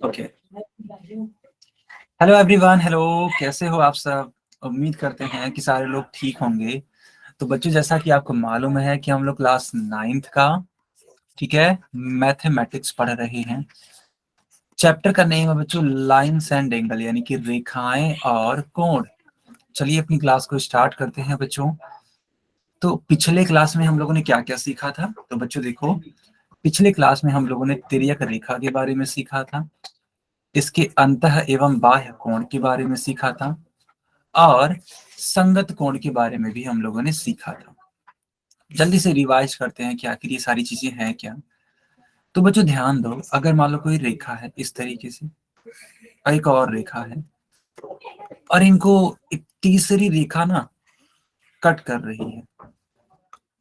Okay. Hello everyone, hello, कैसे हो आप सब? उम्मीद करते हैं कि सारे लोग ठीक होंगे। तो बच्चों, जैसा कि आपको मालूम है कि हम लोग क्लास 9th का, ठीक है, मैथमेटिक्स पढ़ रहे हैं। चैप्टर का नेम है बच्चों लाइन्स एंड एंगल, यानी कि रेखाएं और कोण। चलिए अपनी क्लास को स्टार्ट करते हैं बच्चों। तो पिछले क्लास में हम लोगों ने क्या क्या सीखा था? तो बच्चों देखो, पिछले क्लास में हम लोगों ने तिर्यक रेखा के बारे में सीखा था, इसके अंतः एवं बाह्य कोण के बारे में सीखा था, और संगत कोण के बारे में भी हम लोगों ने सीखा था। जल्दी से रिवाइज करते हैं कि आखिर ये सारी चीजें हैं क्या। तो बच्चों ध्यान दो, अगर मान लो कोई रेखा है इस तरीके से, और एक और रेखा है, और इनको एक तीसरी रेखा ना कट कर रही है,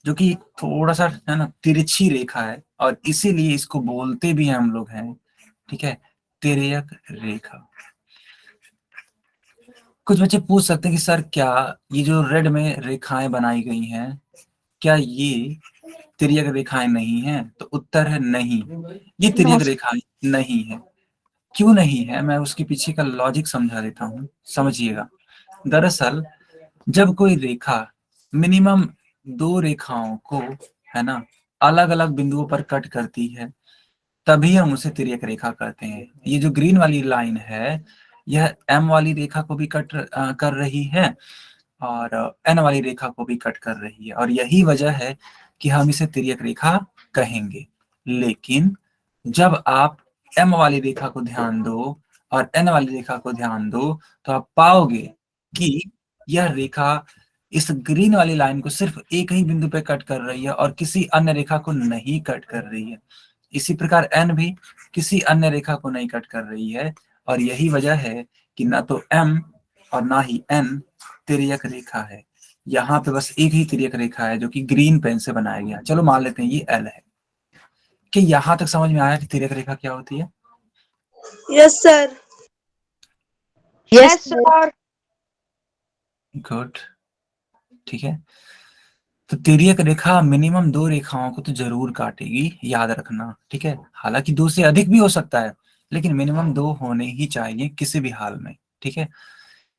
जो कि थोड़ा सा है ना तिरछी रेखा है, और इसीलिए इसको बोलते भी हम लोग हैं, ठीक है, तिर्यक रेखा। कुछ बच्चे पूछ सकते हैं कि सर क्या ये जो रेड में रेखाएं बनाई गई हैं, क्या ये तिर्यक रेखाएं नहीं हैं? तो उत्तर है नहीं, ये तिर्यक रेखाएं नहीं है। क्यों नहीं है, मैं उसके पीछे का लॉजिक समझा देता हूँ, समझिएगा। दरअसल जब कोई रेखा मिनिमम दो रेखाओं को, है ना, अलग अलग बिंदुओं पर कट करती है, तभी हम उसे तिर्यक रेखा कहते हैं। ये जो ग्रीन वाली लाइन है, यह एम वाली रेखा को भी कट कर रही है, और एन वाली रेखा को भी कट कर रही है, और यही वजह है कि हम इसे तिर्यक रेखा कहेंगे। लेकिन जब आप एम वाली रेखा को ध्यान दो और एन वाली रेखा को ध्यान दो, तो आप पाओगे कि यह रेखा इस ग्रीन वाली लाइन को सिर्फ एक ही बिंदु पे कट कर रही है और किसी अन्य रेखा को नहीं कट कर रही है। इसी प्रकार एन भी किसी अन्य रेखा को नहीं कट कर रही है, और यही वजह है कि ना तो एम और ना ही एन तिर्यक रेखा है। यहाँ पे बस एक ही तिर्यक रेखा है, जो कि ग्रीन पेन से बनाया गया। चलो मान लेते हैं ये एल है। कि यहाँ तक समझ में आया कि तिर्यक रेखा क्या होती है? Yes sir. Yes sir. Good, ठीक है। तो तिर्यक रेखा मिनिमम दो रेखाओं को तो जरूर काटेगी, याद रखना, ठीक है। हालांकि दो से अधिक भी हो सकता है, लेकिन मिनिमम दो होने ही चाहिए किसी भी हाल में, ठीक है।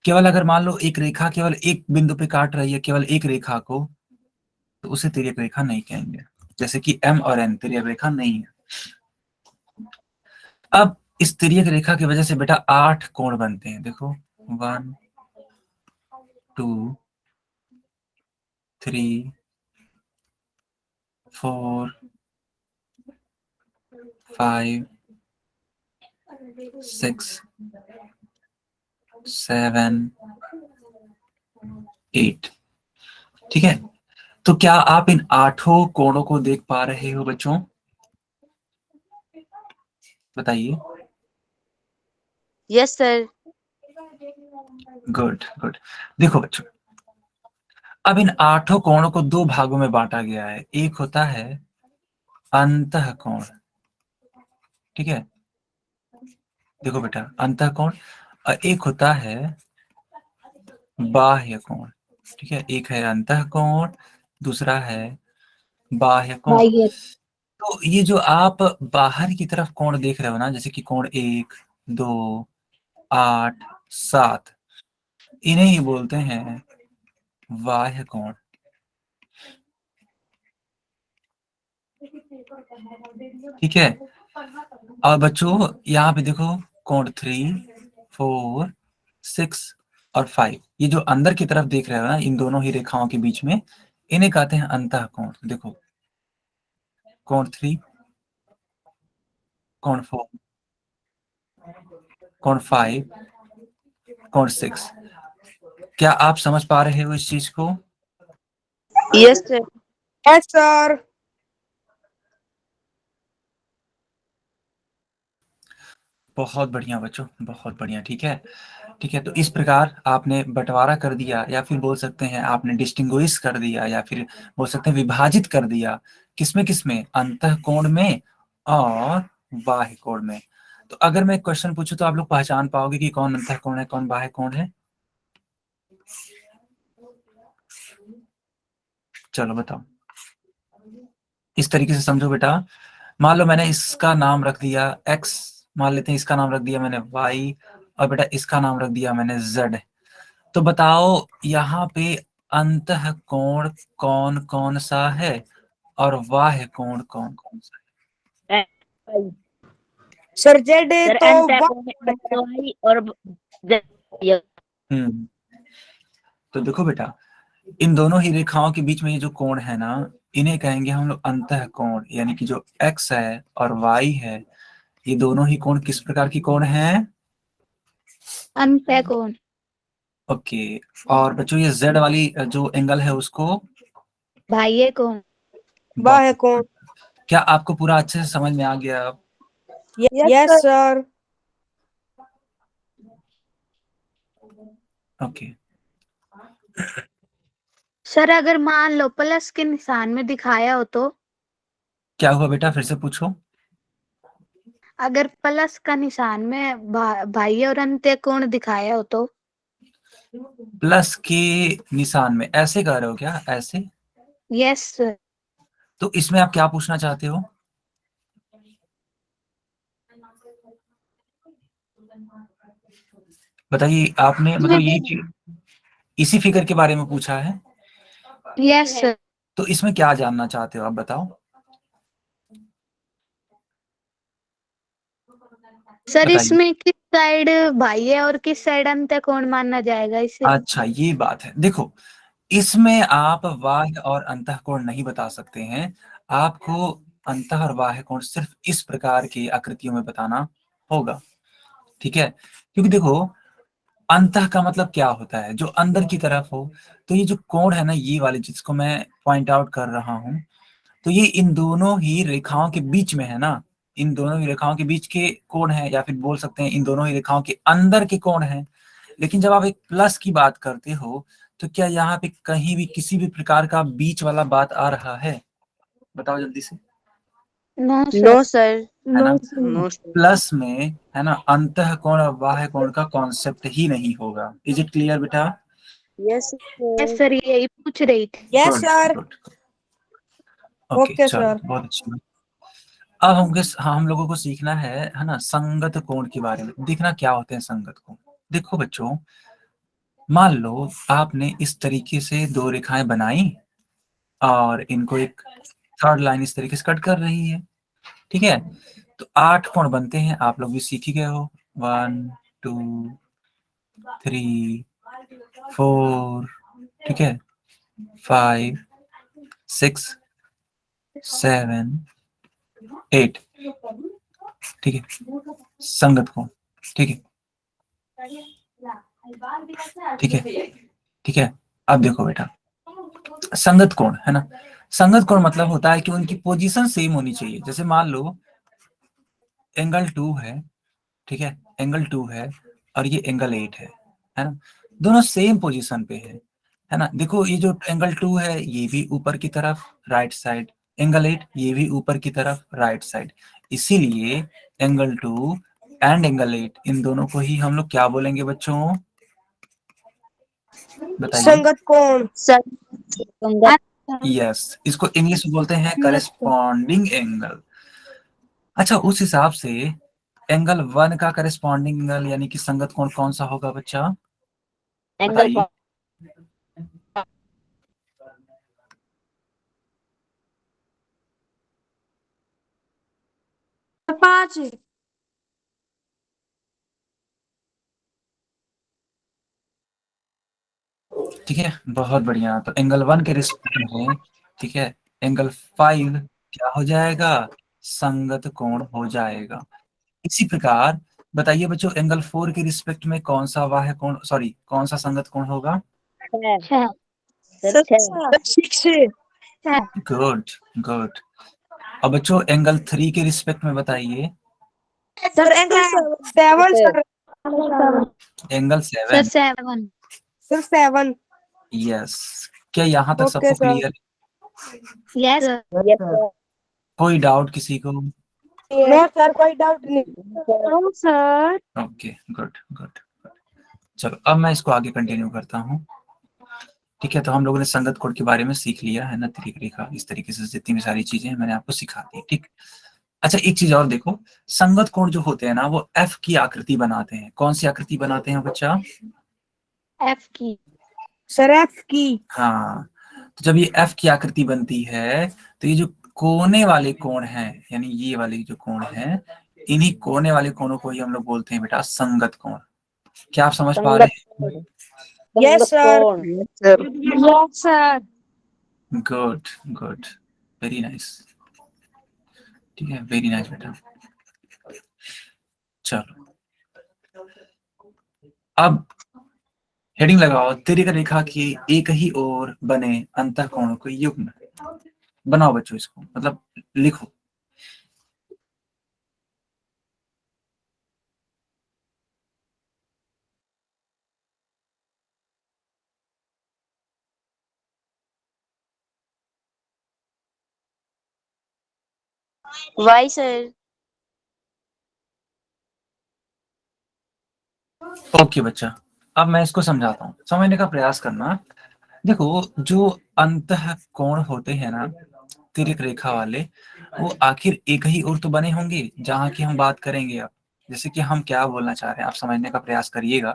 केवल अगर मान लो एक रेखा केवल एक बिंदु पे काट रही है, केवल एक रेखा को, तो उसे तिर्यक रेखा नहीं कहेंगे। जैसे कि एम और एन तिर्यक रेखा नहीं है। अब इस तिर्यक रेखा की वजह से बेटा 8 कोण बनते हैं। देखो 1 2 3 4 5 6 7 8, ठीक है। तो क्या आप इन 8 कोणों को देख पा रहे हो बच्चों? बताइए। Yes sir. Good good. देखो बच्चों, अब इन 8 कोणों को दो भागों में बांटा गया है। एक होता है अंतः कोण, ठीक है, देखो बेटा अंतः कोण, और एक होता है बाह्य कोण, ठीक है। एक है अंतः कोण, दूसरा है बाह्य कोण। तो ये जो आप बाहर की तरफ कोण देख रहे हो ना, जैसे कि कोण 1 2 8 7, इन्हें ही बोलते हैं बाह्य कोण। ठीक है। और बच्चों यहाँ पे देखो, कोण 3 4 6 और 5, ये जो अंदर की तरफ देख रहे हो ना, इन दोनों ही रेखाओं के बीच में, इन्हें कहते हैं अंतः कोण। देखो कोण 3, कोण 4, कोण 5, कोण 6। क्या आप समझ पा रहे हो इस चीज को? Yes sir. Yes sir. बहुत बढ़िया बच्चों, बहुत बढ़िया, ठीक है। ठीक है, तो इस प्रकार आपने बंटवारा कर दिया, या फिर बोल सकते हैं आपने डिस्टिंग्विश कर दिया, या फिर बोल सकते हैं विभाजित कर दिया। किसमें किसमें? अंतः कोण में और बाह्य कोण में। तो अगर मैं क्वेश्चन पूछूं तो आप लोग पहचान पाओगे कि कौन अंतः कोण है, कौन बाह्य कोण है? चलो बताओ। इस तरीके से समझो बेटा, मान लो मैंने इसका नाम रख दिया एक्स मान लेते हैं इसका नाम रख दिया मैंने y और बेटा इसका नाम रख दिया मैंने z। तो बताओ यहाँ पे अंतः कोण कौन कौन सा है और बाह्य कोण कौन कौन सा है? सर जेड सर तो y और z। हम्म तो देखो बेटा, इन दोनों ही रेखाओं के बीच में ये जो कोण है ना, इन्हें कहेंगे हम लोग अंतः कोण, यानी कि जो x है और y है, ये दोनों ही कोण किस प्रकार की कोण है? अंतः कोण। ओके। और बच्चों ये z वाली जो एंगल है उसको बाह्य कोण। बाह्य कोण। क्या आपको पूरा अच्छे से समझ में आ गया अब? Yes sir. ओके। सर अगर मान लो प्लस के निशान में दिखाया हो तो? क्या हुआ बेटा, फिर से पूछो। अगर प्लस का निशान में बाह्य और अंत्य कोण दिखाया हो तो? प्लस के निशान में ऐसे कह रहे हो क्या, ऐसे? Yes sir. तो इसमें आप क्या पूछना चाहते हो? बताइए, आपने मतलब ये इसी फिगर के बारे में पूछा है? Yes sir. तो इसमें क्या जानना चाहते हो आप बताओ? सर बताइए। इसमें किस साइड बाह्य और किस साइड अंत्य कोण माना जाएगा इसे? अच्छा, ये बात है। देखो, इसमें आप बाह्य और अंतः कोण नहीं बता सकते हैं। आपको अंतः और बाह्य कोण सिर्फ इस प्रकार की आकृतियों में बताना होगा, ठीक है? क्योंकि देखो, अंतः का मतलब क्या होता है, जो अंदर की तरफ हो। तो ये जो कोण है ना, ये वाले जिसको मैं पॉइंट आउट कर रहा हूं, तो ये इन दोनों ही रेखाओं के बीच में है ना, इन दोनों ही रेखाओं के बीच के कोण है, या फिर बोल सकते हैं इन दोनों ही रेखाओं के अंदर के कोण है। लेकिन जब आप एक प्लस की बात करते हो, तो क्या यहाँ पे कहीं भी किसी भी प्रकार का बीच वाला बात आ रहा है? बताओ जल्दी से। No sir. है ना? No sir. प्लस में है ना, अंतः कोण और बाह्य कोण का कॉन्सेप्ट ही नहीं होगा। इज इट क्लियर बेटा? यस सर यही पूछ रही थी। Yes good sir. Good. Okay, okay चलो सर। बहुत अच्छी बात। अब हम लोगों को सीखना है ना, संगत कोण के बारे में। देखना क्या होते हैं संगत कोण। देखो बच्चों, मान लो आपने इस तरीके से दो रेखाएं बनाई और इनको एक थर्ड लाइन इस तरीके से कट कर रही है, ठीक है? तो 8 कोण बनते हैं, आप लोग भी सीख ही गए हो। 1 2 3 4, ठीक है, 5 6 7 8, ठीक है, संगत कोण, ठीक है, ठीक है, ठीक है। अब देखो बेटा, संगत कोण है ना, संगत कोण मतलब होता है कि उनकी पोजीशन सेम होनी चाहिए। जैसे मान लो एंगल 2 है, ठीक है, एंगल 2 है और ये एंगल 8 है ना? दोनों सेम पोजीशन पे है ना? देखो, ये जो एंगल 2 है ये भी ऊपर की तरफ राइट साइड, एंगल 8 ये भी ऊपर की तरफ राइट साइड। इसीलिए एंगल 2 एंड एंगल 8, इन दोनों को ही हम लोग क्या बोलेंगे बच्चों? बताइए। संगत कोण। यस, इसको इंग्लिश में बोलते हैं करेस्पॉन्डिंग एंगल। अच्छा, उस हिसाब से एंगल 1 का करेस्पॉन्डिंग एंगल यानी कि संगत कोण कौन सा होगा बच्चा? एंगल बताइए। 5। ठीक है, बहुत बढ़िया। तो एंगल 1 के रिस्पेक्ट में, ठीक है, एंगल 5 क्या हो जाएगा? संगत कोण हो जाएगा। इसी प्रकार बताइए बच्चों, एंगल 4 के रिस्पेक्ट में कौन सा बाह्य कोण, सॉरी कौन सा संगत कोण होगा? 6। Good good. अब बच्चों एंगल 3 के रिस्पेक्ट में बताइए। Sir angle 7 sir. Angle sir 7। 7। Sir 7। Yes. क्या यहाँ तक ओके सबको सर। क्लियर? Yes sir. कोई डाउट किसी को? नो सर, कोई डाउट नहीं। No sir. Okay, good good. चलो अब मैं इसको आगे कंटिन्यू करता हूँ, ठीक है? तो हम लोगों ने संगत कोण के बारे में सीख लिया है ना, तिर्यक रेखा, इस तरीके से जितनी भी सारी चीजें हैं मैंने आपको सिखा दी, ठीक। अच्छा एक चीज और देखो, संगत कोण जो होते हैं ना वो एफ की आकृति बनाते हैं। कौन सी आकृति बनाते हैं बच्चा? एफ की। सर एफ की। हाँ, तो जब ये एफ की आकृति बनती है तो ये जो कोने वाले कोण हैं, यानी ये वाले जो कोण हैं, इन्हीं कोने वाले कोणों को ही हम लोग बोलते हैं बेटा संगत कोण। क्या आप समझ पा रहे हैं? Yes sir. Yes sir. Good good, very nice. ठीक है, वेरी नाइस बेटा। चलो अब हेडिंग लगाओ, तिर्यक रेखा की एक ही ओर बने अंतःकोणों के युग्म। बनाओ बच्चों इसको, मतलब लिखो। Why sir. ओके बच्चा, अब मैं इसको समझाता हूँ, समझने का प्रयास करना। देखो जो अंतः कोण होते हैं ना तिर्यक रेखा वाले, वो आखिर एक ही ओर तो बने होंगे जहाँ की हम बात करेंगे अब। जैसे कि हम क्या बोलना चाह रहे हैं आप समझने का प्रयास करिएगा।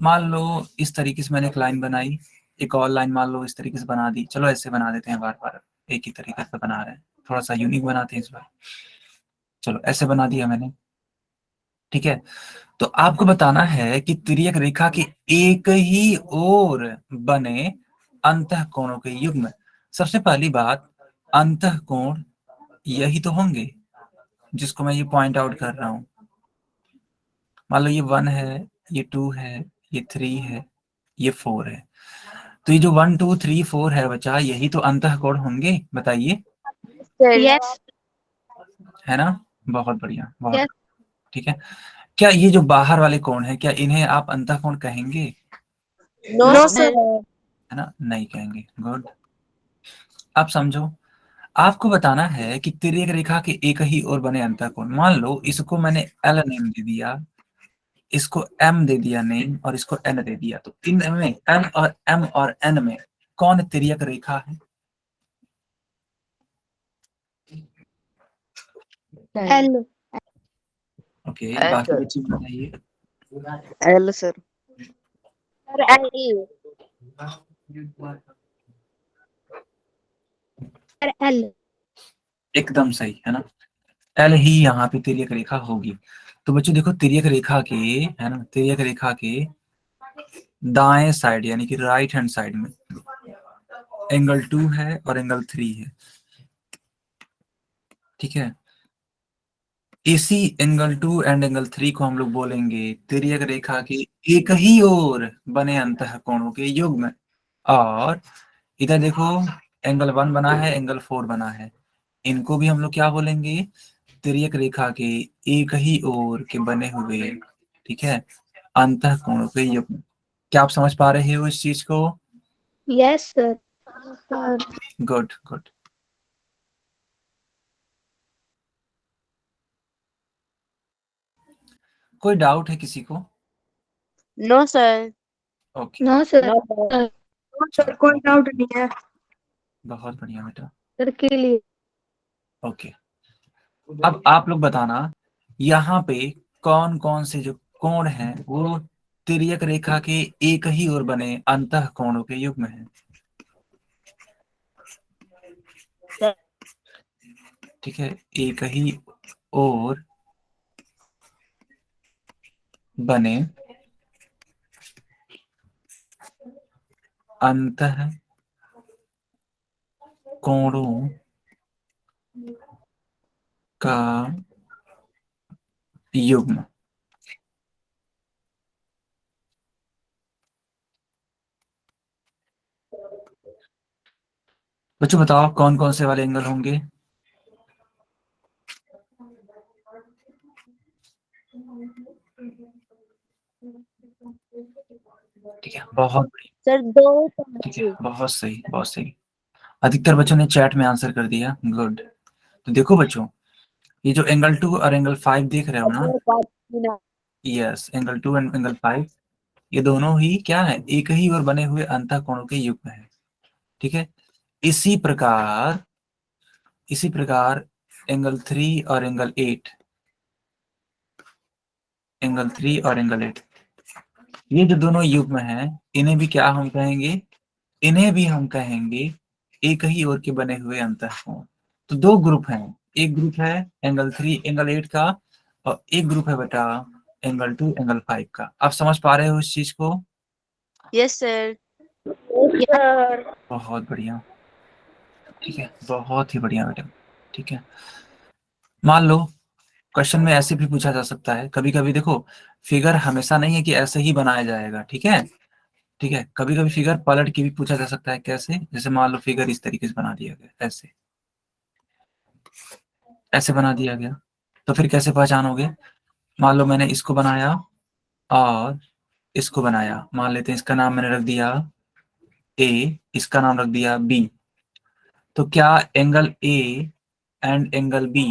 मान लो इस तरीके से मैंने एक लाइन बनाई, एक और लाइन मान लो इस तरीके से बना दी। चलो ऐसे बना देते हैं, बार बार एक ही तरीके से बना रहे हैं, थोड़ा सा यूनिक बनाते हैं इस बार। चलो ऐसे बना दिया मैंने, ठीक है। तो आपको बताना है कि तिर्यक रेखा के एक ही ओर बने अंतःकोणों के युग्म। सबसे पहली बात, अंतःकोण यही तो होंगे जिसको मैं ये पॉइंट आउट कर रहा हूं। मान लो ये 1 है, ये 2 है, ये 3 है, ये 4 है। तो ये जो 1 2 3 4 है बच्चा, यही तो अंतःकोण होंगे, बताइए। यस। है ना? बहुत बढ़िया, बहुत यस। ठीक है। क्या ये जो बाहर वाले कोण है, क्या इन्हें आप अंतःकोण कहेंगे? No sir. है ना, नहीं कहेंगे। गुड। अब समझो, आपको बताना है कि तिर्यक रेखा के एक ही ओर बने अंतःकोण। मान लो इसको मैंने एल नेम दे दिया, इसको एम दे दिया नेम, और इसको एन दे दिया। तो इनमें एन और एम और एन में कौन तिर्यक रेखा है? एल। ओके, बाकी बच्चे बताइए। L sir. एल। एकदम सही है ना, एल ही यहाँ पे तिर्यक रेखा होगी। तो बच्चों देखो, तिर्यक रेखा के, है ना, तिर्यक रेखा के दाएं साइड यानी कि राइट हैंड साइड में एंगल 2 है और एंगल 3 है, ठीक है। इसी एंगल 2 एंड एंगल 3 को हम लोग बोलेंगे तिर्यक रेखा के एक ही ओर बने अंतःकोणों के युग्म। और इधर देखो, एंगल 1 बना है, एंगल 4 बना है, इनको भी हम लोग क्या बोलेंगे? तिर्यक रेखा के एक ही ओर के बने हुए, ठीक है, अंतःकोणों के युग्म। क्या आप समझ पा रहे हो इस चीज को? Yes sir. Good good. कोई डाउट है किसी को? No sir. Okay, no sir. Sir कोई डाउट नहीं है। बहुत बढ़िया बेटा। सर के लिए। ओके, अब आप लोग बताना, यहाँ पे कौन कौन से जो कोण हैं वो तिर्यक रेखा के एक ही ओर बने अंतःकोणों के युग्म हैं। ठीक है, एक ही ओर बने अंतः कोणों का युग्म। बच्चों बताओ कौन कौन से वाले एंगल होंगे? ठीक है, बहुत बढ़िया, सर दो। ठीक है, बहुत सही, बहुत सही। अधिकतर बच्चों ने चैट में आंसर कर दिया, गुड। तो देखो बच्चों, ये जो एंगल 2 और एंगल 5 देख रहे हो ना, यस, एंगल 2 एंड एंगल 5, ये दोनों ही क्या है? एक ही ओर बने हुए अंतःकोणों के युग्म है, ठीक है। इसी प्रकार एंगल 3 और एंगल 8, एंगल 3 और एंगल 8, ये जो दोनों युग्म हैं इन्हें भी क्या हम कहेंगे, इन्हें भी हम कहेंगे एक ही ओर के बने हुए अंतःकोण। तो दो ग्रुप हैं, एक ग्रुप है एंगल 3 एंगल 8 का, और एक ग्रुप है बेटा एंगल 2 एंगल 5 का। आप समझ पा रहे हो इस चीज को? Yes sir. सर बहुत बढ़िया, ठीक है, बहुत ही बढ़िया बेटा। ठीक है, मान लो क्वेश्चन में ऐसे भी पूछा जा सकता है, कभी कभी देखो फिगर हमेशा नहीं है कि ऐसे ही बनाया जाएगा, ठीक है, ठीक है, कभी कभी फिगर पलट के भी पूछा जा सकता है। कैसे? जैसे मान लो फिगर इस तरीके से बना दिया गया, ऐसे ऐसे बना दिया गया, तो फिर कैसे पहचानोगे? मान लो मैंने इसको बनाया और इसको बनाया, मान लेते हैं इसका नाम मैंने रख दिया ए, इसका नाम रख दिया बी, तो क्या angle A and angle B,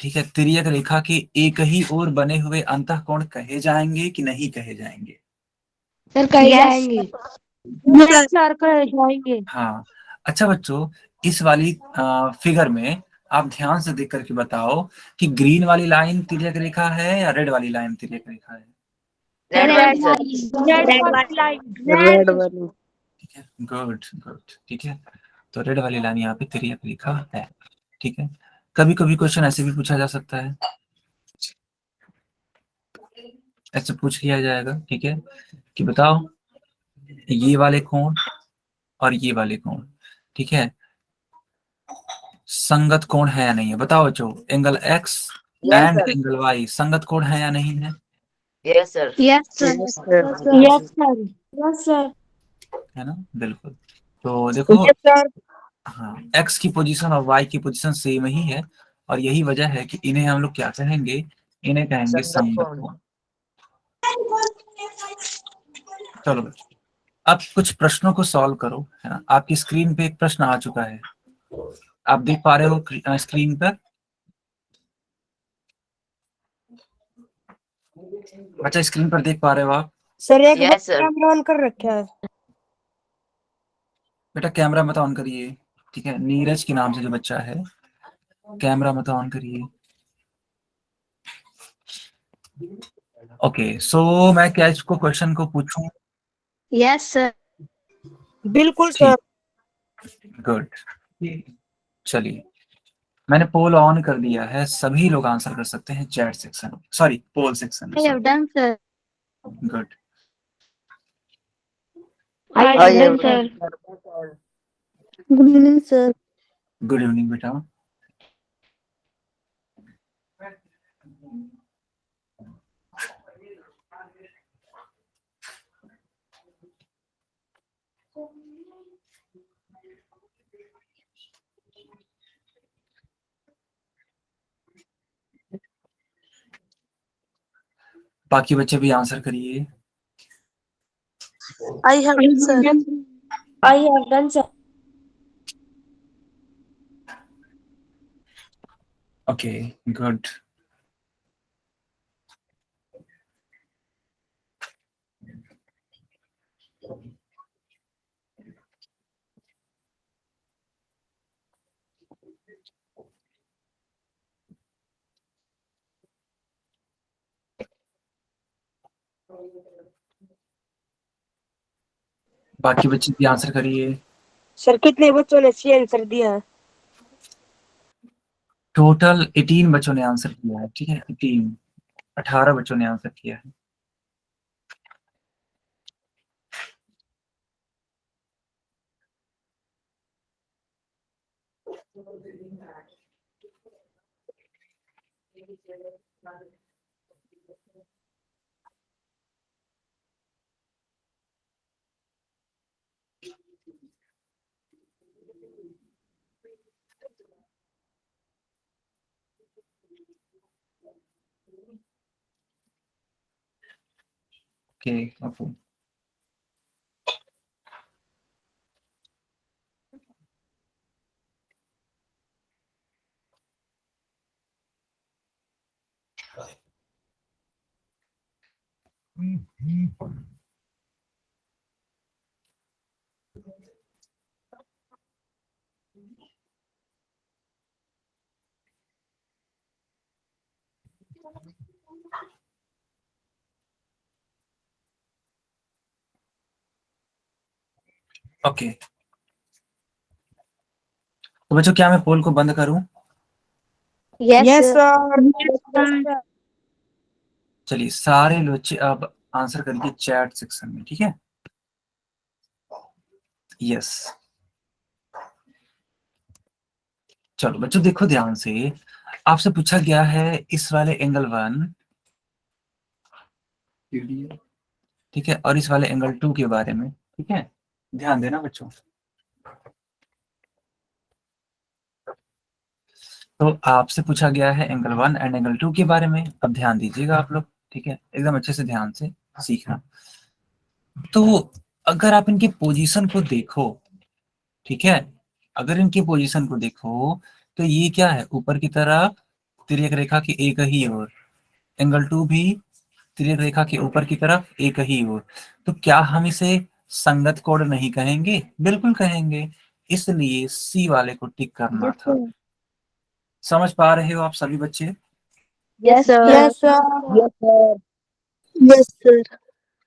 ठीक है, तिर्यक रेखा के एक ही ओर बने हुए अंतःकोण कहे जाएंगे कि नहीं कहे जाएंगे? सर कहीं Yes, जाएंगे? यस सर कहीं जाएंगे। हाँ। अच्छा बच्चों, इस वाली फिगर में आप ध्यान से देख करके बताओ कि ग्रीन वाली लाइन तिर्यक रेखा है या रेड वाली लाइन तिर्यक रेखा है? रेड वाली सर। रेड वाली लाइन। रेड वाली। ठीक है, गुड गुड, ठीक है, तो रेड वाली लाइन यहाँ पे तिर्यक रेखा है। ठीक है, कभी कभी क्वेश्चन ऐसे भी पूछा जा सकता है, ऐसे पूछ लिया जाएगा, ठीक है, कि बताओ ये वाले कोण और ये वाले कोण, ठीक है, संगत कोण है या नहीं है? बताओ बच्चों, angle X yes and sir. Angle Y संगत कोण है या नहीं है? Yes sir. yes, sir. Yes sir. Yes sir. Yes sir. है ना, बिल्कुल। तो देखो, यस सर। हाँ, एक्स की पोजीशन और वाई की पोजीशन सेम ही है, और यही वजह है कि इन्हें हम लोग क्या कहेंगे, इन्हें कहेंगे संगत संगत कोण। कोण। चलो बच्चों, अब कुछ प्रश्नों को सॉल्व करो, है ना। आपकी स्क्रीन पे एक प्रश्न आ चुका है, आप देख पा रहे हो स्क्रीन पर? बच्चा स्क्रीन पर देख पा रहे हो आप? सर एक बार यस सर। कैमरा ऑन कर रखा है। बेटा कैमरा मत ऑन करिए, ठीक है, नीरज के नाम से जो बच्चा है, कैमरा मत ऑन करिए। ओके, सो मैं क्या इसको क्वेश्चन को पूछूं? Yes, sir. बिल्कुल सर। ठीक, गुड, चलिए, मैंने पोल ऑन कर दिया है, सभी लोग आंसर कर सकते हैं चैट सेक्शन में, सॉरी पोल सेक्शन में, I have done, sir. Good. I I have have done sir. Good evening, sir. Good evening बेटा। बाकी बच्चे भी आंसर करिए। I have sir. I have done sir. Okay, good. बाकी बच्चे भी आंसर करिए। सर कितने बच्चों ने सी आंसर दिया है? टोटल 18 बच्चों ने आंसर किया है, ठीक है, 18 बच्चों ने आंसर किया है। ओके, ओके, ओके, तो बच्चों क्या मैं पोल को बंद करूं? Yes yes sir. सर। चलिए सारे बच्चे अब आंसर करिए चैट सेक्शन में, ठीक है? यस। चलो बच्चों देखो ध्यान से, आपसे पूछा गया है इस वाले एंगल 1, ठीक है, और इस वाले एंगल 2 के बारे में, ठीक है? ध्यान देना बच्चों। तो आपसे पूछा गया है एंगल 1 एंड एंगल 2 के बारे में। अब ध्यान दीजिएगा आप लोग, ठीक है? एकदम अच्छे से ध्यान से सीखना। तो अगर आप इनके पोजीशन को देखो, ठीक है, अगर इनके पोजीशन को देखो तो ये क्या है, ऊपर की तरफ तिर्यक रेखा की एक ही ओर, एंगल 2 भी तिर्यक रेखा के ऊपर की तरफ एक ही ओर। तो क्या हम इसे संगत कोण नहीं कहेंगे? बिल्कुल कहेंगे, इसलिए सी वाले को टिक करना था। समझ पा रहे हो आप सभी बच्चे? Yes sir. Yes sir. Yes sir. Yes sir.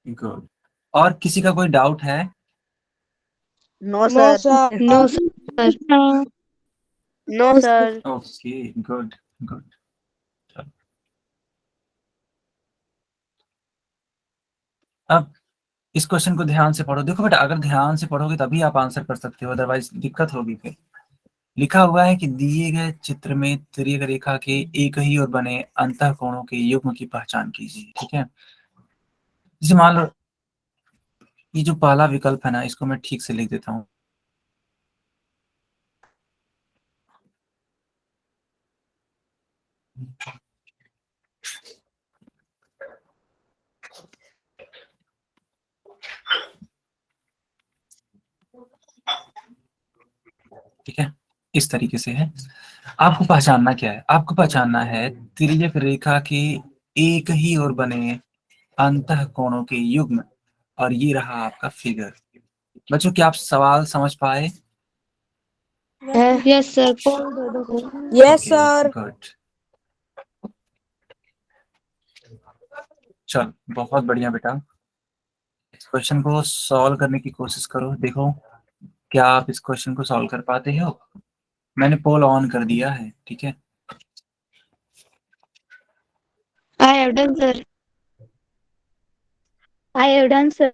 Good. और किसी का कोई डाउट है? No, no sir. Sir. No sir. No, sir. Okay, good good. अब इस क्वेश्चन को ध्यान से पढ़ो। देखो बेटा, अगर ध्यान से पढ़ोगे तभी आप आंसर कर सकते हो, अदरवाइज दिक्कत होगी फिर। लिखा हुआ है कि दिए गए चित्र में तिर्यक रेखा के एक ही ओर बने अंतःकोणों के युग्म की पहचान कीजिए, ठीक है? जैसे मान लो ये जो पहला विकल्प है ना, इसको मैं ठीक से लिख देता हूँ। ठीक है, इस तरीके से है। आपको पहचानना क्या है? आपको पहचानना है तिर्यक रेखा के एक ही ओर बने अंतःकोणों के युग्म, और ये रहा आपका फिगर। बच्चों क्या आप सवाल समझ पाए? Yes sir. पोल दे दो। Yes sir. गुड। चल बहुत बढ़िया बेटा, इस क्वेश्चन को सॉल्व करने की कोशिश करो। देखो क्या आप इस क्वेश्चन को सॉल्व कर पाते हो? मैंने पोल ऑन कर दिया है, ठीक है? I have done sir. I have done sir.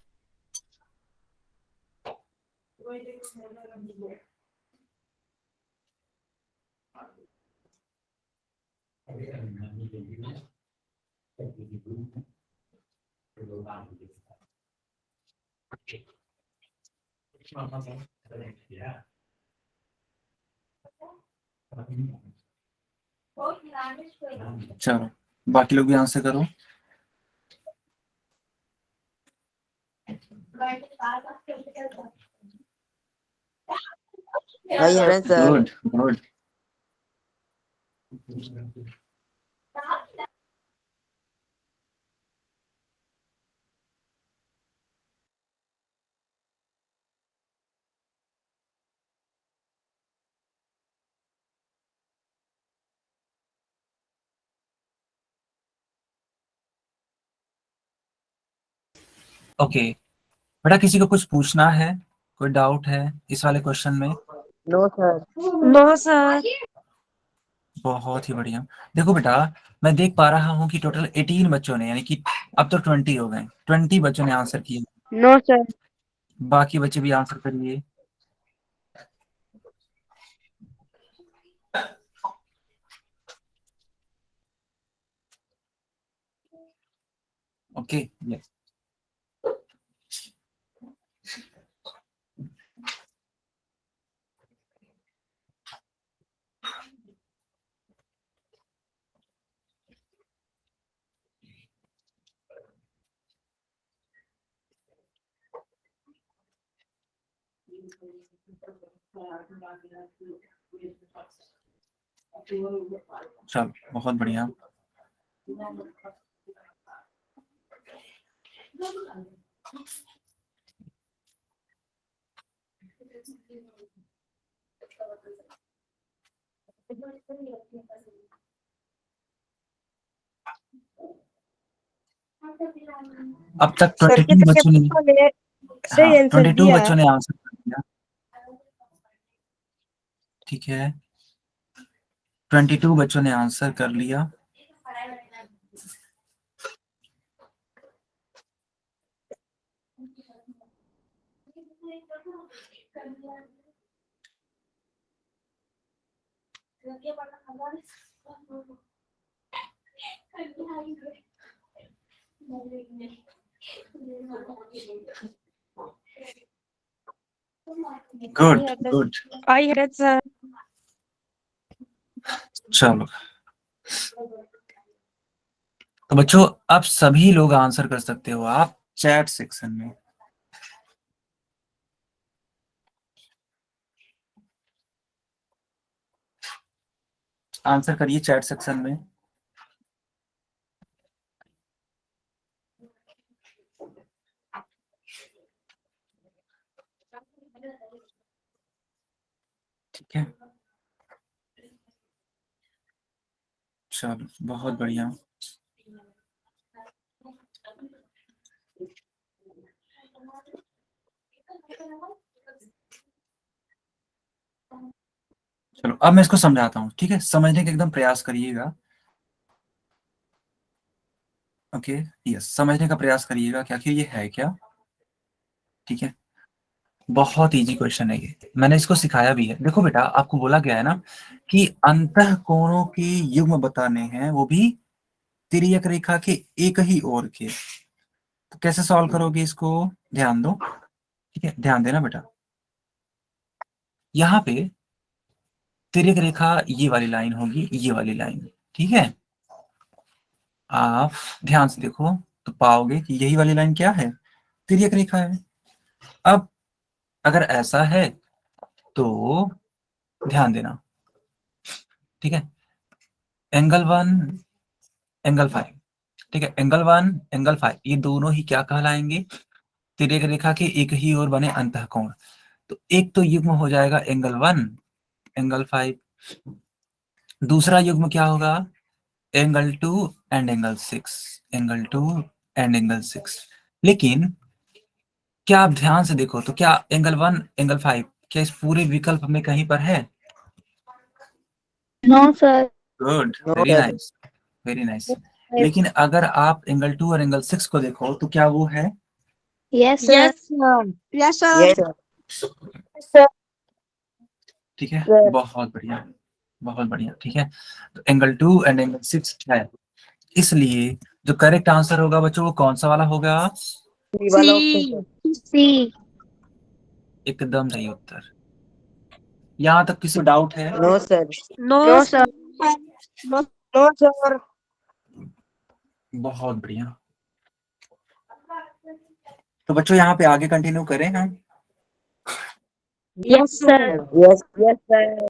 चलो बाकी लोग भी आंसर करो। I have done, sir. Good good. Okay बेटा, किसी को कुछ पूछना है? कोई डाउट है इस वाले क्वेश्चन में? No, sir. No sir. बहुत ही बढ़िया। देखो बेटा, मैं देख पा रहा हूँ कि टोटल 18 बच्चों ने, यानी कि अब तो 20 हो गए, 20 बच्चों ने आंसर किए। No sir. बाकी बच्चे भी आंसर करिए। Okay yes. चल बहुत बढ़िया। अब तक सर 22 बच्चों ने, ने हाँ सही आंसर 22 दिया। बच्चों ने आंसर कर दिया। ठीक है, 22 बच्चों ने आंसर कर लिया। Good good, I had it, sir. चलो तो बच्चों आप सभी लोग आंसर कर सकते हो आप चैट सेक्शन में। आंसर करिए चैट सेक्शन में। ठीक है, चलो बहुत बढ़िया। चलो अब मैं इसको समझाता हूँ, ठीक है, समझने का एकदम प्रयास करिएगा। ओके, यस, समझने का प्रयास करिएगा कि आखिर ये है क्या। ठीक है, बहुत इजी क्वेश्चन है ये, मैंने इसको सिखाया भी है। देखो बेटा, आपको बोला गया है ना कि अंतःकोणों के युग्म बताने हैं, वो भी तिर्यक रेखा के एक ही ओर के। तो कैसे सॉल्व करोगे इसको, ध्यान दो। ठीक है, ध्यान देना बेटा। यहाँ पे तिर्यक रेखा ये वाली लाइन होगी, ये वाली लाइन, ठीक है। आप ध्यान से देखो तो पाओगे कि यही वाली लाइन क्या है, तिर्यक रेखा है। अब अगर ऐसा है तो ध्यान देना, ठीक है। एंगल 1 एंगल 5, ठीक है, एंगल 1 एंगल 5 ये दोनों ही क्या कहलाएंगे, तिर्यक रेखा के एक ही ओर बने अंतःकोण। तो एक तो युग्म हो जाएगा एंगल 1 एंगल 5, दूसरा युग्म क्या होगा, angle 2 and angle 6, angle 2 and angle 6। लेकिन क्या आप ध्यान से देखो तो क्या एंगल 1 एंगल 5 क्या इस पूरे विकल्प में कहीं पर है? No sir. Good, No, very sir. Nice, very nice. लेकिन अगर आप एंगल 2 और एंगल 6 को देखो तो क्या वो है? Yes sir. Yes, sir. Yes, sir. Yes, sir. ठीक है, Sir. बहुत बढ़िया, बहुत बढ़िया। ठीक है, तो एंगल 2 एंड एंगल 6 है, इसलिए जो करेक्ट आंसर होगा बच्चों वो कौन सा वाला होगा? C वाला option, sir. सी। एकदम सही उत्तर। यहाँ तक किसी डाउट है? No, sir. No, no sir. Sir. No, no, sir. बहुत बढ़िया। तो बच्चों यहाँ पे आगे कंटिन्यू करें हम? Yes sir. Yes, yes, sir.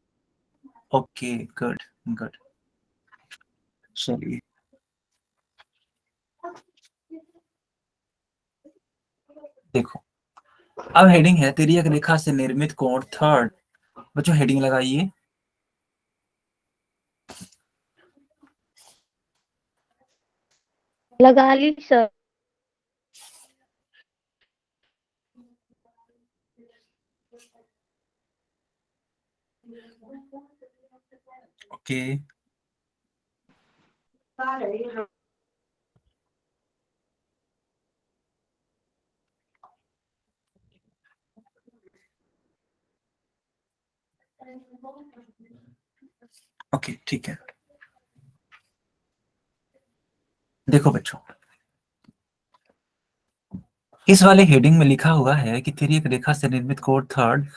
Okay, good good, चलिए। देखो अब हेडिंग है तिर्यक रेखा से निर्मित कोण थर्ड। बच्चों हेडिंग लगाइए। लगा ली सर। ओके, ओके, ठीक है। देखो बच्चों, इस वाले हेडिंग में लिखा हुआ है कि तिर्यक रेखा से निर्मित कोण थर्ड,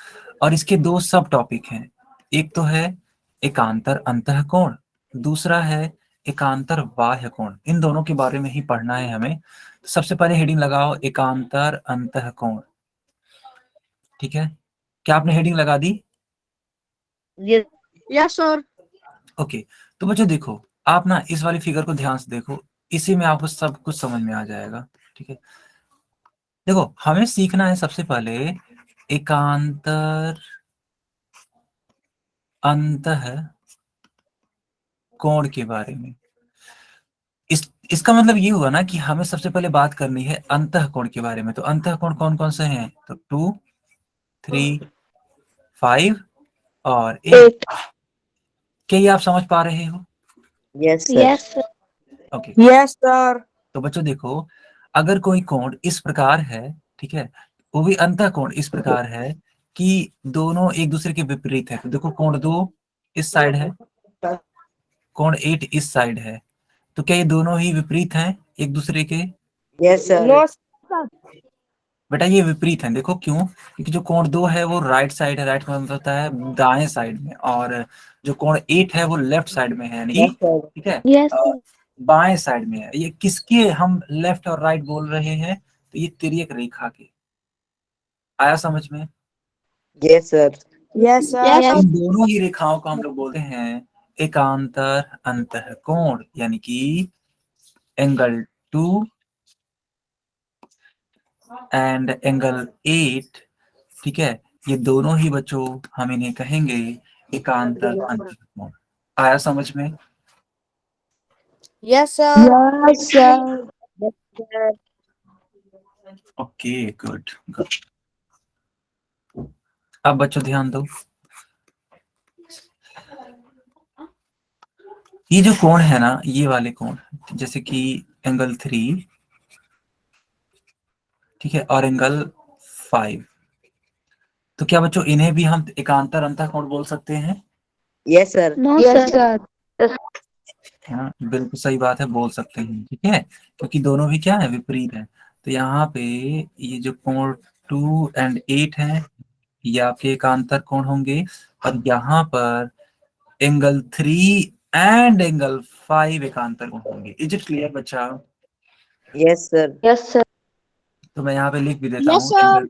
और इसके दो सब टॉपिक हैं। एक तो है एकांतर अंतःकोण, दूसरा है एकांतर बाह्य कोण। इन दोनों के बारे में ही पढ़ना है हमें। तो सबसे पहले हेडिंग लगाओ एकांतर अंतःकोण। ठीक है, क्या आपने हेडिंग लगा दी? Yes, Yes, sir. ओके, तो बच्चों देखो, आप ना इस वाली फिगर को ध्यान से देखो, इसी में आपको सब कुछ समझ में आ जाएगा। ठीक है, देखो हमें सीखना है सबसे पहले एकांतर अंतः कोण के बारे में। इसका मतलब ये हुआ ना कि हमें सबसे पहले बात करनी है अंतः कोण के बारे में। तो अंतः कोण कौन कौन से हैं? तो 2, 3, 5 और 8। 8. क्या ये आप समझ पा रहे हो? Yes, sir. Yes sir. Okay, Yes, sir. तो बच्चों देखो, अगर कोई कोण इस प्रकार है, ठीक है, वो भी अंतः कोण इस प्रकार है कि दोनों एक दूसरे के विपरीत है। तो देखो, कोण 2 इस साइड है, कोण 8 इस साइड है, तो क्या ये दोनों ही विपरीत हैं एक दूसरे के? Yes, sir. No, sir. बेटा ये विपरीत है, देखो क्यों? क्योंकि जो कोण 2 है वो राइट साइड है, राइट का मतलब होता है दाएं साइड में, और जो कोण 8 है वो लेफ्ट साइड में है, यानी Yes, sir. ठीक है, यस सर। बाएं साइड में है। ये किसके हम लेफ्ट और राइट बोल रहे हैं? तो ये तिर्यक रेखा के। आया समझ में? Yes, sir. Yes, sir. Yes in दोनों ही रेखाओं को हम लोग बोलते हैं एकांतर अंतःकोण, यानी कि एंगल 2 एंड एंगल 8, ठीक है, ये दोनों ही बच्चों हम इन्हें कहेंगे एकांतर अंतःकोण। आया समझ में? Yes, sir. Yes, sir. Yes, sir. Okay, good good. अब बच्चों ध्यान दो, ये जो कोण है ना, ये वाले कोण, जैसे कि एंगल 3, ठीक है, और एंगल 5, तो क्या बच्चों इन्हें भी हम एकांतर अंतःकोण बोल सकते हैं? Yes, sir. No Yes, sir. sir. हाँ, बिल्कुल सही बात है, बोल सकते हैं, ठीक है, क्योंकि दोनों भी क्या है, विपरीत है। तो यहाँ पे ये जो कोण 2 एंड 8 है, ये आपके एकांतर कोण होंगे, और यहाँ पर एंगल 3 एंड एंगल 5 एकांतर कोण होंगे। इज इट क्लियर बच्चा? Yes, sir. Yes, sir. तो मैं यहाँ पे लिख भी देता Yes, हूँ, sir. एंगल,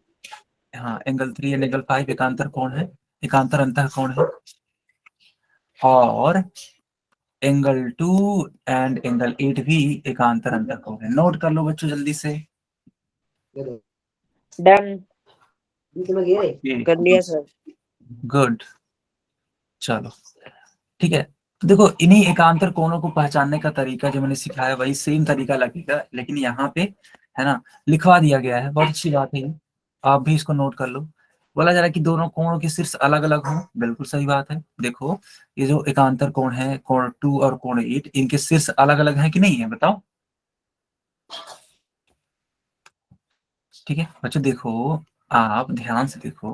हाँ, एंगल 3 एंड एंगल 5 एकांतर कोण है, एकांतर अंतःकोण है, और एंगल 2 एंड एंगल 8 भी एकांतर अंतःकोण है। नोट कर लो बच्चों जल्दी से। Done. कर लिया सर। गुड, चलो ठीक है। तो देखो, इन्हीं एकांतर कोणों को पहचानने का तरीका जो मैंने सिखाया वही सेम तरीका लगेगा, लेकिन यहाँ पे है ना लिखवा दिया गया है। बहुत अच्छी बात है ये, आप भी इसको नोट कर लो। बोला जा रहा है कि दोनों कोणों के शीर्ष अलग अलग हों, बिल्कुल सही बात है। देखो, ये जो एकांतर कोण है, कोण 2 और कोण 8, इनके शीर्ष अलग अलग हैं कि नहीं है, बताओ। ठीक है बच्चों, देखो आप ध्यान से देखो,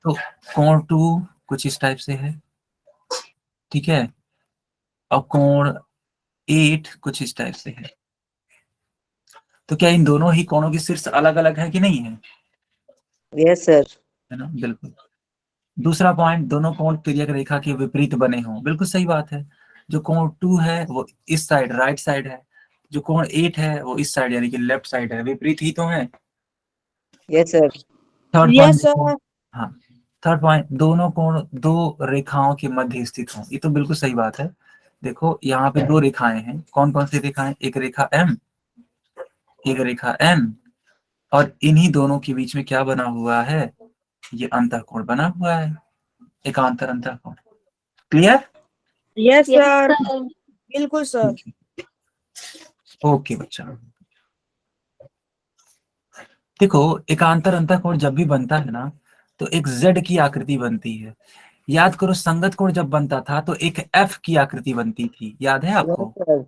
तो कोण 2 कुछ इस टाइप से है, ठीक है, और कोण 8 कुछ इस टाइप से है। तो क्या इन दोनों ही कोणों के शीर्ष अलग अलग है कि नहीं है? Yes sir. है ना, बिल्कुल। दूसरा पॉइंट, दोनों कोण तिर्यक रेखा के विपरीत बने हों, बिल्कुल सही बात है। जो कोण 2 है वो इस साइड राइट साइड है, जो कोण 8 है वो इस साइड यानी कि लेफ्ट साइड है, विपरीत ही तो है। Yes sir. Third Yes, point, sir. हाँ, थर्ड पॉइंट, दोनों कोण दो रेखाओं के मध्य स्थित हों, ये तो बिल्कुल सही बात है। देखो यहाँ पे दो रेखाएं हैं, कौन कौन सी रेखाएं? एक रेखा M, एक रेखा N, और इन्हीं दोनों के बीच में क्या बना हुआ है? ये अंतःकोण बना हुआ है, एकांतर अंतःकोण। Clear? Yes, yes sir. Sir. बिल्कुल sir. ओके बच्चा, देखो एकांतर अंतःकोण जब भी बनता है ना, तो एक Z की आकृति बनती है। याद करो, संगत कोण जब बनता था तो एक F की आकृति बनती थी, याद है आपको?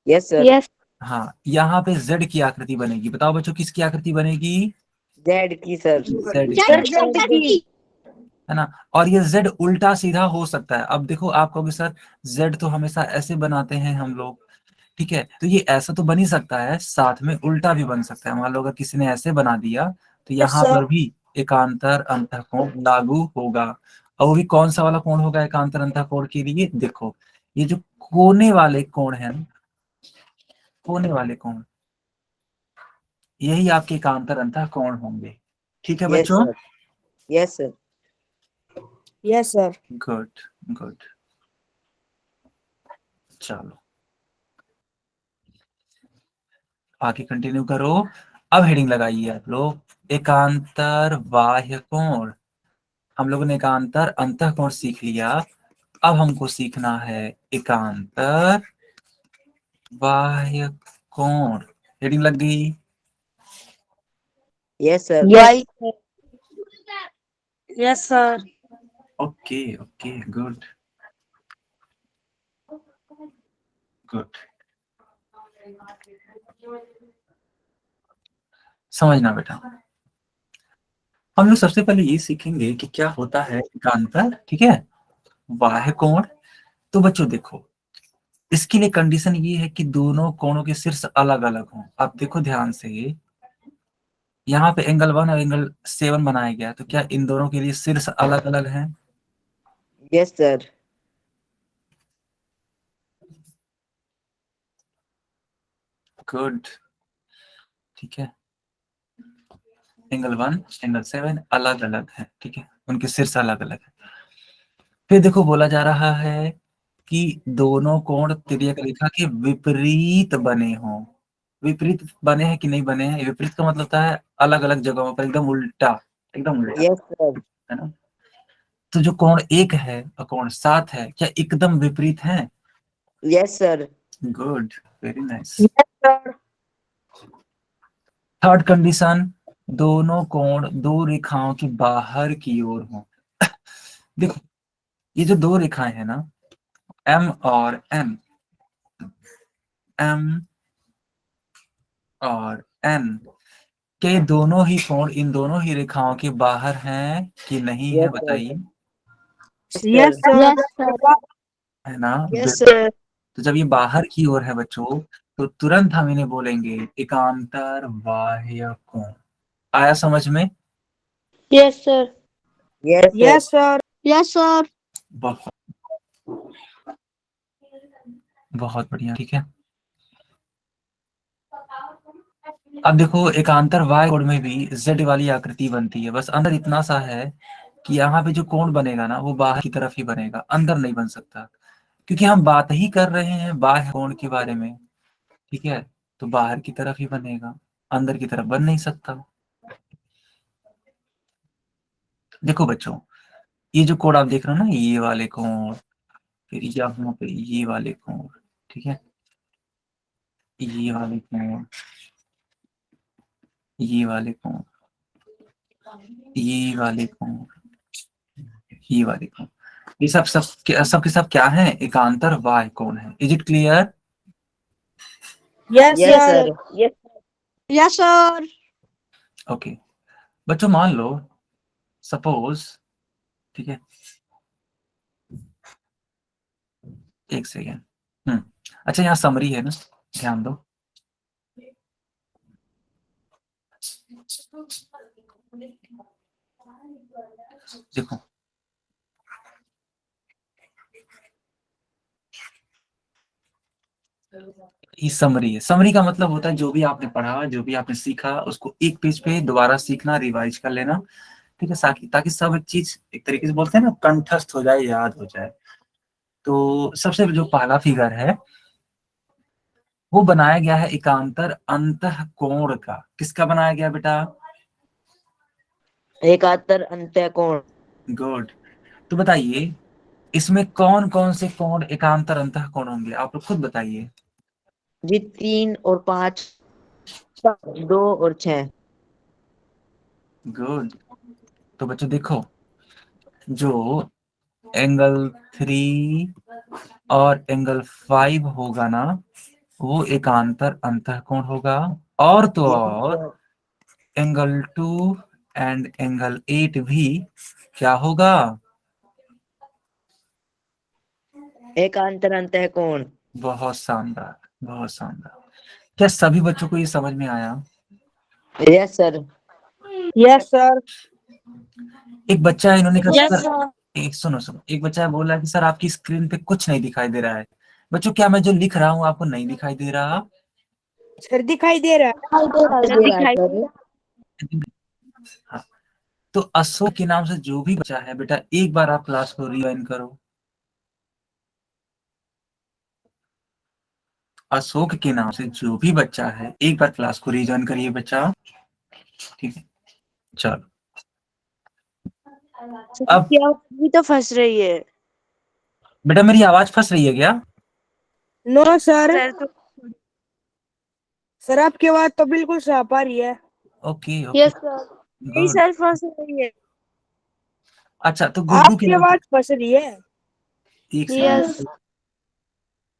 Yes sir. यस हाँ, यहाँ पे Z की आकृति बनेगी। बताओ बच्चों, किसकी आकृति बनेगी? जेड की सर। Z Sir, की, है ना। और ये Z उल्टा सीधा हो सकता है। अब देखो, आप कहोगे सर Z तो हमेशा ऐसे बनाते हैं हम लोग, ठीक है, तो ये ऐसा तो बन ही सकता है, साथ में उल्टा भी बन सकता है। मान लो अगर किसी ने ऐसे बना दिया तो यहाँ sir. पर भी एकांतर अंतःकोण लागू होगा। और वो भी कौन सा वाला कोण होगा एकांतर अंतःकोण के लिए? देखो, ये जो कोने वाले कोण है, कोने वाले कोण, यही आपके एकांतर अंतःकोण होंगे। ठीक है यस बच्चों? Sir. Yes sir. Yes, sir. Good good, चलो आगे कंटिन्यू करो। अब हेडिंग लगाइए आप लोग, एकांतर बाह्य कोण। हम लोगों ने एकांतर अंतःकोण सीख लिया, अब हमको सीखना है एकांतर बाह्य कोण। हेडिंग लग गई? Yes sir. Yes. Yes, sir. Okay okay, good good. समझना बेटा, हम लोग सबसे पहले ये सीखेंगे कि क्या होता है एकांतर, ठीक है, बाह्य कोण। तो बच्चों देखो, इसके लिए कंडीशन ये है कि दोनों कोणों के शीर्ष अलग अलग हों। आप देखो ध्यान से, यहाँ पे एंगल 1 और एंगल 7 बनाया गया, तो क्या इन दोनों के लिए शीर्ष अलग अलग हैं? Yes, sir. गुड, ठीक है, एंगल 1 एंगल 7 अलग अलग है, ठीक है, उनके शीर्ष अलग अलग है। फिर देखो बोला जा रहा है कि दोनों कोण तिर्यक रेखा के विपरीत बने हों। विपरीत बने हैं कि नहीं बने हैं? विपरीत का मतलब होता है अलग अलग जगहों पर, एकदम उल्टा, एकदम उल्टा, Yes, sir. है ना। तो जो कोण 1 है और कोण 7 है, क्या एकदम विपरीत है? Yes, sir. Good, very nice. Yes, sir. Third condition, दोनों कोण दो रेखाओं के बाहर की ओर हों। देखो ये जो दो रेखाएं हैं ना, M और N, M और N, क्या ये दोनों ही कोण इन दोनों ही रेखाओं के बाहर हैं कि नहीं है? Yes, sir. बताइए, Yes, sir. Yes, sir. है ना। Yes, sir. तो जब ये बाहर की ओर है बच्चों, तो तुरंत हम इन्हें बोलेंगे एकांतर बाह्य कोण। आया समझ में? Yes, sir. Yes, sir. Yes, sir. Yes, sir. बहुत बहुत बढ़िया, ठीक है। अब देखो एकांतर बाह्य कोण में भी Z वाली आकृति बनती है, बस अंदर इतना सा है कि यहाँ पे जो कोण बनेगा ना, वो बाहर की तरफ ही बनेगा, अंदर नहीं बन सकता, क्योंकि हम बात ही कर रहे हैं बाह्य कोण के बारे में, ठीक है। तो बाहर की तरफ ही बनेगा, अंदर की तरफ बन नहीं सकता। देखो बच्चों, ये जो कोण आप देख रहे हो ना, ये वाले कोण, फिर यहाँ पे ये वाले कोण, ठीक है, ये वाले कोण, ये वाले कोण, ये वाले कोण, ये वाले कोण, ये सब के सब क्या है? एकांतर बाह्य कोण है। Is it clear? Yes, Yes, sir. sir. Yes. Yes, sir. Okay बच्चों, मान लो सपोज, ठीक है, एक सेकेंड, अच्छा यहाँ समरी है ना, ध्यान दो। देखो ये समरी है। समरी का मतलब होता है जो भी आपने पढ़ा, जो भी आपने सीखा, उसको एक पेज पे दोबारा सीखना, रिवाइज कर लेना, ठीक है, ताकि सब चीज एक तरीके से बोलते हैं ना, कंठस्थ हो जाए, याद हो जाए। तो सबसे जो पहला फिगर है, वो बनाया गया है एकांतर अंतःकोण का। किसका बनाया गया बेटा? एकांतर अंतःकोण। गुड। तो बताइए इसमें कौन कौन से कोण एकांतर अंतःकोण होंगे? आप लोग खुद बताइए। जी 3 और 5, 2 और 6। गुड। तो बच्चों देखो, जो एंगल 3 और एंगल 5 होगा ना, वो एकांतर अंतःकोण होगा। और तो और एंगल 2 एंड एंगल 8 भी क्या होगा? एकांतर अंतःकोण। बहुत शानदार, बहुत शानदार। क्या सभी बच्चों को ये समझ में आया? Yes, sir. Yes, sir. एक बच्चा है, इन्होंने कहा Yes, सर, sir. एक सुनो सुनो, एक बच्चा है बोला कि सर आपकी स्क्रीन पे कुछ नहीं दिखाई दे रहा है। बच्चों क्या मैं जो लिख रहा हूँ आपको नहीं दिखाई दे रहा? सर दिखाई दे रहा है। हाँ, तो अशोक के नाम से जो भी बच्चा है बेटा, एक बार आप क्लास को रिवाइंड करो। अशोक के नाम से जो भी बच्चा है, एक बार क्लास को रिजॉइन करिए बच्चा, ठीक है। चलो अब क्या भी तो फंस रही है। बेटा, मेरी आवाज फंस रही है क्या? No sir. सर आपकी आवाज तो बिल्कुल साफ आ रही है। Okay okay, Yes, sir. नहीं गुड। सर फंस रही है। अच्छा, तो गुड्डू आपकी के आवाज फंस रही है। एक यस सेकंड,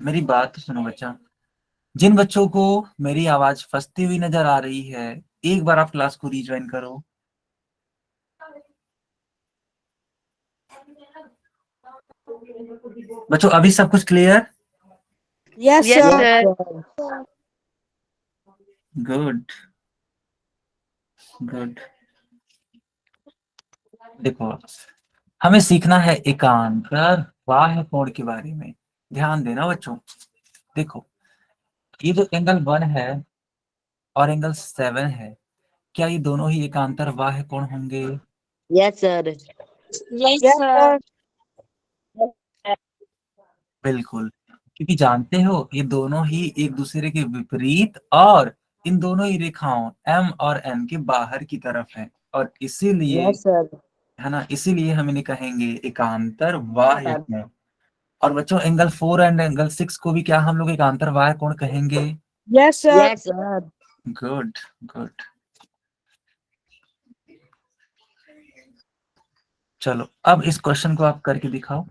मेरी बात तो सुनो बच्चा। जिन बच्चों को मेरी आवाज फंसती हुई नजर आ रही है, एक बार आप क्लास को रीज्वाइन करो। बच्चों अभी सब कुछ clear? Yes yes sir. Yes, sir. sir. Good good. देखो, हमें सीखना है एकांतर बाह्य कोण के बारे में। ध्यान देना बच्चों। देखो, ये जो एंगल 1 है और एंगल 7 है, क्या ये दोनों ही एकांतर बाह्य कोण होंगे? Yes, sir. Yes sir. बिल्कुल, क्योंकि जानते हो ये दोनों ही एक दूसरे के विपरीत और इन दोनों ही रेखाओं M और N के बाहर की तरफ है, और इसीलिए, Yes, sir. है ना, इसीलिए हम इन्हें कहेंगे एकांतर बाह्य कोण। और बच्चों एंगल 4 एंड एंगल 6 को भी क्या हम लोग एकांतर बाह्य कोण कहेंगे? Yes sir. Yes, sir. Good good. चलो अब इस क्वेश्चन को आप करके दिखाओ।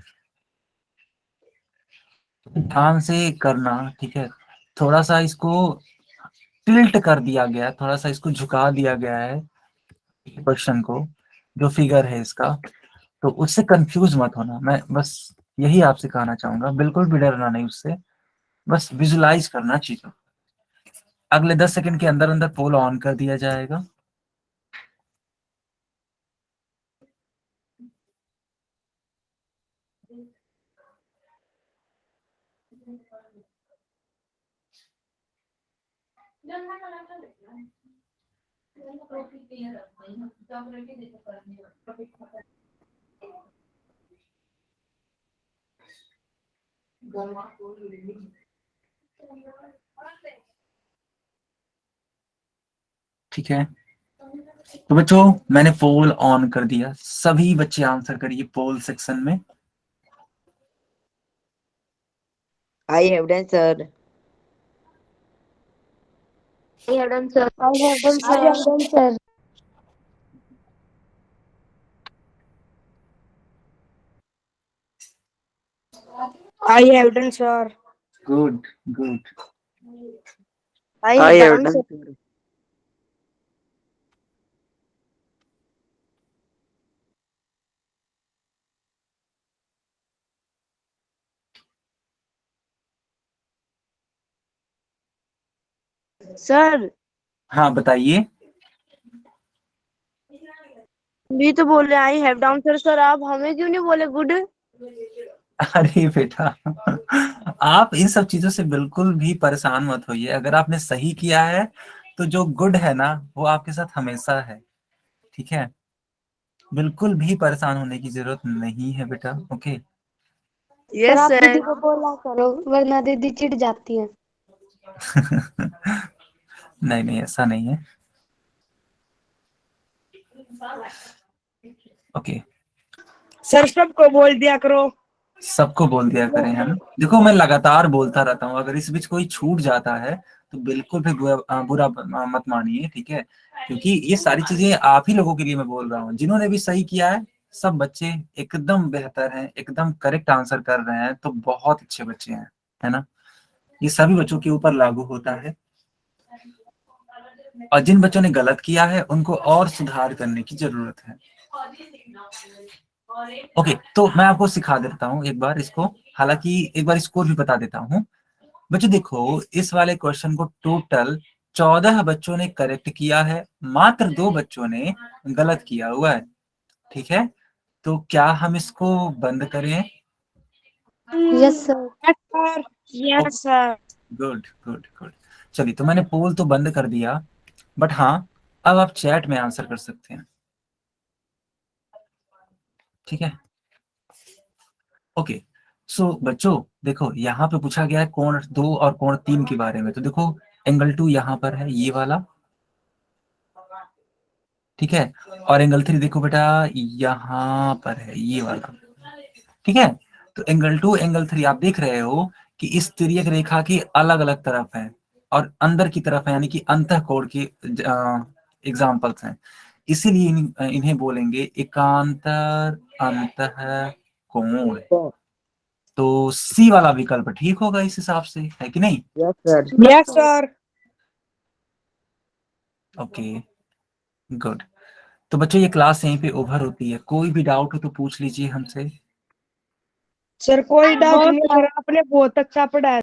ध्यान से करना, ठीक है? थोड़ा सा इसको टिल्ट कर दिया गया, थोड़ा सा इसको झुका दिया गया है क्वेश्चन को, जो फिगर है इसका, तो उससे कंफ्यूज मत होना। मैं बस यही आपसे कहना चाहूंगा, बिल्कुल भी डरना नहीं उससे, बस विजुलाइज करना चीजों। अगले 10 सेकंड के अंदर अंदर पोल ऑन कर दिया जाएगा। ठीक है, तो बच्चों मैंने पोल ऑन कर दिया, सभी बच्चे आंसर करिए पोल सेक्शन में। I have done, sir. I have done, sir. I have done I have sir. done, sir. I have done sir. Good good. I I have have done sir. done, sir. Sir हाँ बताइए। भी तो बोल रहे I have down sir. Sir आप हमें क्यों नहीं बोले गुड? अरे बेटा, आप इन सब चीजों से बिल्कुल भी परेशान मत होइए। अगर आपने सही किया है तो जो गुड है ना वो आपके साथ हमेशा है, ठीक है? बिल्कुल भी परेशान होने की जरूरत नहीं है बेटा। ओके। सर यस आप सर। दीदी को बोला करो, वरना दीदी चिढ़ जाती है। नहीं नहीं, ऐसा नहीं है। ओके, सर सबको बोल दिया करो। सबको बोल दिया करें, है ना? देखो मैं लगातार बोलता रहता हूँ, अगर इस बीच कोई छूट जाता है तो बिल्कुल भी बुरा मत मानिए, ठीक है? क्योंकि ये सारी चीजें आप ही लोगों के लिए मैं बोल रहा हूँ। जिन्होंने भी सही किया है, सब बच्चे एकदम बेहतर हैं, एकदम करेक्ट आंसर कर रहे हैं, तो बहुत अच्छे बच्चे हैं, है ना? ये सभी बच्चों के ऊपर लागू होता है। और जिन बच्चों ने गलत किया है उनको और सुधार करने की जरूरत है। ओके, तो मैं आपको सिखा देता हूँ एक बार इसको, हालांकि एक बार स्कोर भी बता देता हूँ। बच्चों देखो, इस वाले क्वेश्चन को टोटल 14 बच्चों ने करेक्ट किया है, मात्र 2 बच्चों ने गलत किया हुआ है, ठीक है? तो क्या हम इसको बंद करें? Yes sir. Yes sir. Yes sir. Good good good. चलिए, तो मैंने पोल तो बंद कर दिया, बट हाँ, अब आप चैट में आंसर कर सकते हैं, ठीक है? ओके, सो बच्चों देखो, यहाँ पे पूछा गया है कोण 2 और कोण 3 के बारे में। तो देखो, एंगल 2 यहाँ पर है, ये वाला, ठीक है? और एंगल 3 देखो बेटा, यहाँ पर है, ये वाला, ठीक है? तो एंगल 2 एंगल 3 आप देख रहे हो कि इस तिर्यक रेखा की अलग अलग तरफ है और अंदर की तरफ है, यानी कि अंतःकोण के एग्जाम्पल्स हैं। इसीलिए इन्हें बोलेंगे एकांतर अंतः कोण। तो सी वाला विकल्प ठीक होगा इस हिसाब से, है कि नहीं? Yes sir. Yes sir. Okay good. तो बच्चों ये क्लास यहीं पे ओवर होती है। कोई भी डाउट हो तो पूछ लीजिए हमसे। सर कोई डाउट नहीं है सर, आपने बहुत अच्छा पढ़ाया।